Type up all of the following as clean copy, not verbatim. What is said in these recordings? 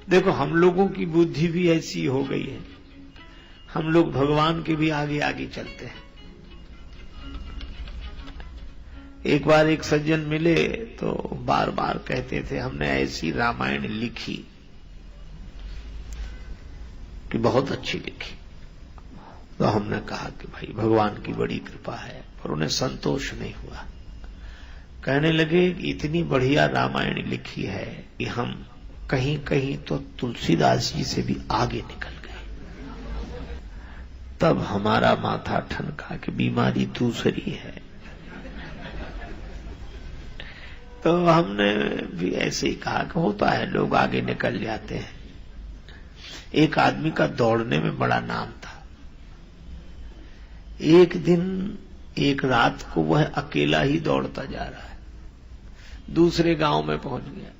देखो हम लोगों की बुद्धि भी ऐसी हो गई है, हम लोग भगवान के भी आगे आगे चलते हैं। एक बार एक सज्जन मिले तो बार बार कहते थे हमने ऐसी रामायण लिखी कि बहुत अच्छी लिखी। तो हमने कहा कि भाई भगवान की बड़ी कृपा है, पर उन्हें संतोष नहीं हुआ। कहने लगे कि इतनी बढ़िया रामायण लिखी है कि हम कहीं कहीं तो तुलसीदास जी से भी आगे निकल गए। तब हमारा माथा ठनका कि बीमारी दूसरी है। तो हमने भी ऐसे ही कहा कि होता है, लोग आगे निकल जाते हैं। एक आदमी का दौड़ने में बड़ा नाम था। एक दिन एक रात को वह अकेला ही दौड़ता जा रहा है, दूसरे गांव में पहुंच गया।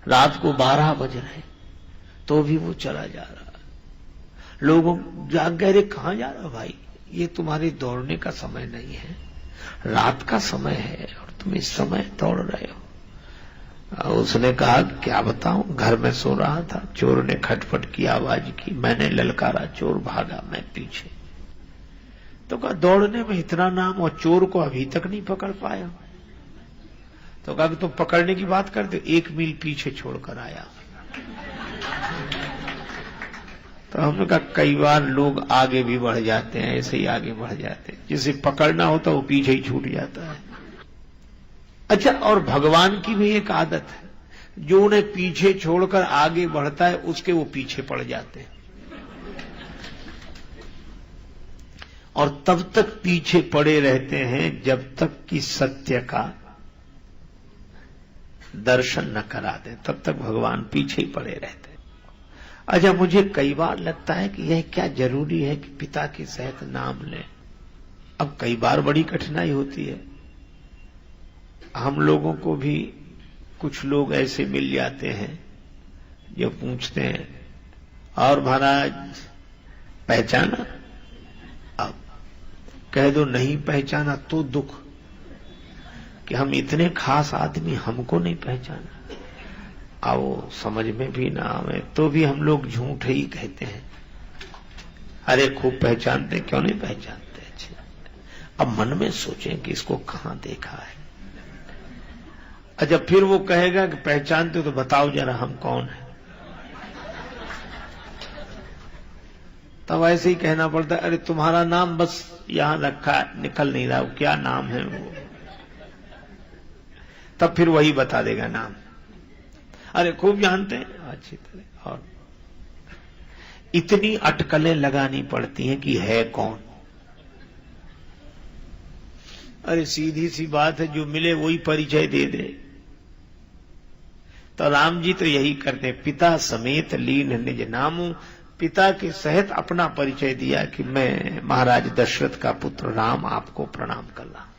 रात को 12 बज रहे तो भी वो चला जा रहा। लोग जाग गए, रे कहां जा रहा भाई, ये तुम्हारे दौड़ने का समय नहीं है, रात का समय है और तुम इस समय दौड़ रहे हो। उसने कहा क्या बताऊं, घर में सो रहा था, चोर ने खटपट की आवाज की, मैंने ललकारा, चोर भागा, मैं पीछे। तो कहा दौड़ने में इतना नाम और चोर को अभी तक नहीं पकड़ पाया। तो कहा कि तुम पकड़ने की बात करते हो, 1 मील पीछे छोड़कर आया। तो हमने कहा कई बार लोग आगे भी बढ़ जाते हैं, ऐसे ही आगे बढ़ जाते हैं, जिसे पकड़ना होता वो पीछे ही छूट जाता है। अच्छा, और भगवान की भी एक आदत है, जो उन्हें पीछे छोड़कर आगे बढ़ता है उसके वो पीछे पड़ जाते हैं, और तब तक पीछे पड़े रहते हैं जब तक कि सत्य का दर्शन न करा दे, तब तक भगवान पीछे ही पड़े रहते हैं। अच्छा, मुझे कई बार लगता है कि यह क्या जरूरी है कि पिता के सहित नाम लें। अब कई बार बड़ी कठिनाई होती है। हम लोगों को भी कुछ लोग ऐसे मिल जाते हैं जो पूछते हैं, और महाराज पहचाना? अब कह दो नहीं पहचाना तो दुख कि हम इतने खास आदमी, हमको नहीं पहचाना। आओ समझ में भी ना आवे तो भी हम लोग झूठ ही कहते हैं, अरे खूब पहचानते, क्यों नहीं पहचानते। अच्छा, अब मन में सोचें कि इसको कहां देखा है। अच्छा, फिर वो कहेगा कि पहचानते तो बताओ जरा हम कौन है। तब ऐसे ही कहना पड़ता है, अरे तुम्हारा नाम बस यहां रखा, निकल नहीं रहा, क्या नाम है वो। तब फिर वही बता देगा नाम। अरे खूब जानते हैं अच्छी तरह। और इतनी अटकलें लगानी पड़ती हैं कि है कौन। अरे सीधी सी बात है, जो मिले वही परिचय दे दे। तो राम जी तो यही करते, पिता समेत लीन निज नामू। पिता के सहित अपना परिचय दिया कि मैं महाराज दशरथ का पुत्र राम आपको प्रणाम कर रहा हूं।